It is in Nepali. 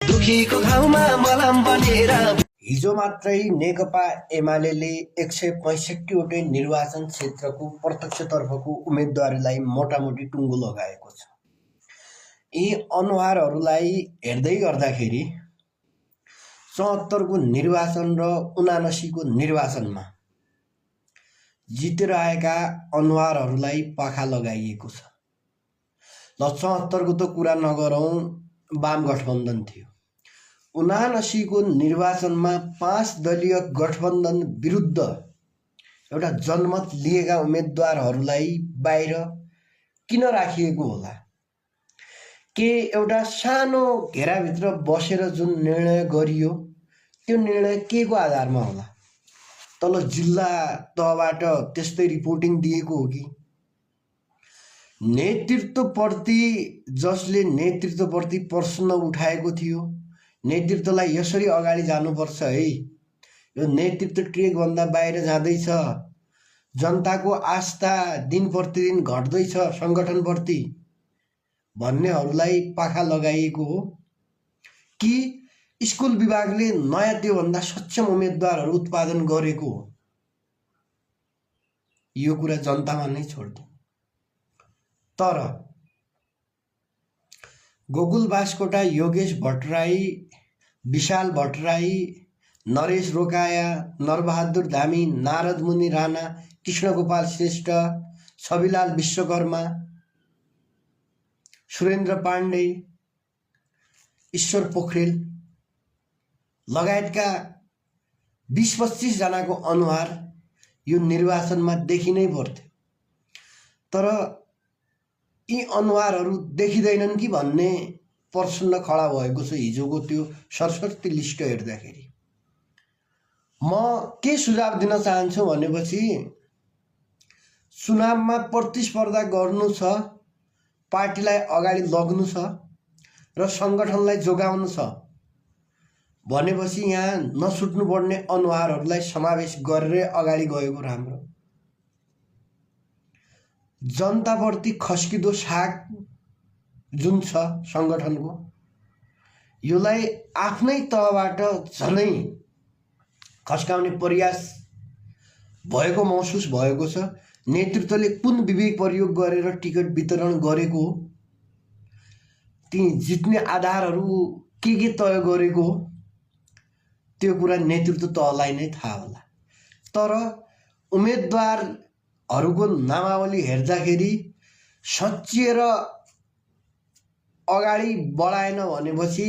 दुखीको घाउमा मलम बनेर। हिजो मात्रै नेकपा एमाले 165 वटै निर्वाचन क्षेत्रको प्रत्यक्षतर्फको उम्मेदवारीलाई मोटामोटी टुङ्गो लगाएको छ। यी अनुहारहरूलाई हेर्दै गर्दाखेरि 74 को निर्वाचन र 79 को निर्वाचनमा जितेर आएका अनुहारहरूलाई पाखा लगाइएको छ। ल 74 को त कुरा नगरौँ, वाम गठबन्धन थियो। 79 को निर्वाचनमा 5 दलीय गठबन्धन विरुद्ध एउटा जनमत लिएका उम्मेदवारहरूलाई बाहिर किन राखिएको होला? के एउटा सानो घेराभित्र बसेर जुन निर्णय गरियो त्यो निर्णय के को आधारमा होला? तल जिल्ला तहबाट त्यस्तै रिपोर्टिङ दिएको हो कि? नेतृत्वप्रति जसले नेतृत्वप्रति प्रश्न उठाएको थियो, नेतृत्वलाई यसरी अगाडि जानुपर्छ है, यो नेतृत्व ट्रेकभन्दा बाहिर जाँदैछ, जनताको आस्था दिन प्रतिदिन घट्दैछ सङ्गठनप्रति भन्नेहरूलाई पाखा लगाइएको हो कि स्कुल विभागले नयाँ त्योभन्दा सक्षम उम्मेदवारहरू उत्पादन गरेको हो? यो कुरा जनतामा नै छोड्दिउँ। तर गोकुल बास्कोटा, योगेश भट्टराई, विशाल भट्टराई, नरेश रोकाया, नरबहादुर धामी, नारद मुनि राणा, कृष्णगोपाल श्रेष्ठ, छविलाल विश्वकर्मा, सुरेन्द्र पाण्डे, ईश्वर पोखरेल लगायतका 20-25 जनाको अनुहार यो निर्वाचनमा देखिनै पर्थ्यो। तर यी अनुहारहरू देखिँदैनन् कि भन्ने प्रश्न खडा भएको छ हिजोको त्यो सरस्वती लिस्ट हेर्दाखेरि। म के सुझाव दिन चाहन्छु भनेपछि, चुनावमा प्रतिस्पर्धा गर्नु छ, पार्टीलाई अगाडि लग्नु छ र सङ्गठनलाई जोगाउनु छ भनेपछि यहाँ नछुट्नुपर्ने अनुहारहरूलाई समावेश गरेर अगाडि गएको राम्रो। जनताप्रति खस्किदो साग जुन छ सङ्गठनको, योलाई आफ्नै तहबाट झनै खस्काउने प्रयास भएको महसुस भएको छ। नेतृत्वले कुन विवेक प्रयोग गरेर टिकट वितरण गरेको हो, ती जित्ने आधारहरू के तय गरेको हो, त्यो कुरा नेतृत्व तहलाई नै थाहा होला। तर उम्मेदवारहरूको नामावली हेर्दाखेरि सच्चिएर अगाडि बढाएन भनेपछि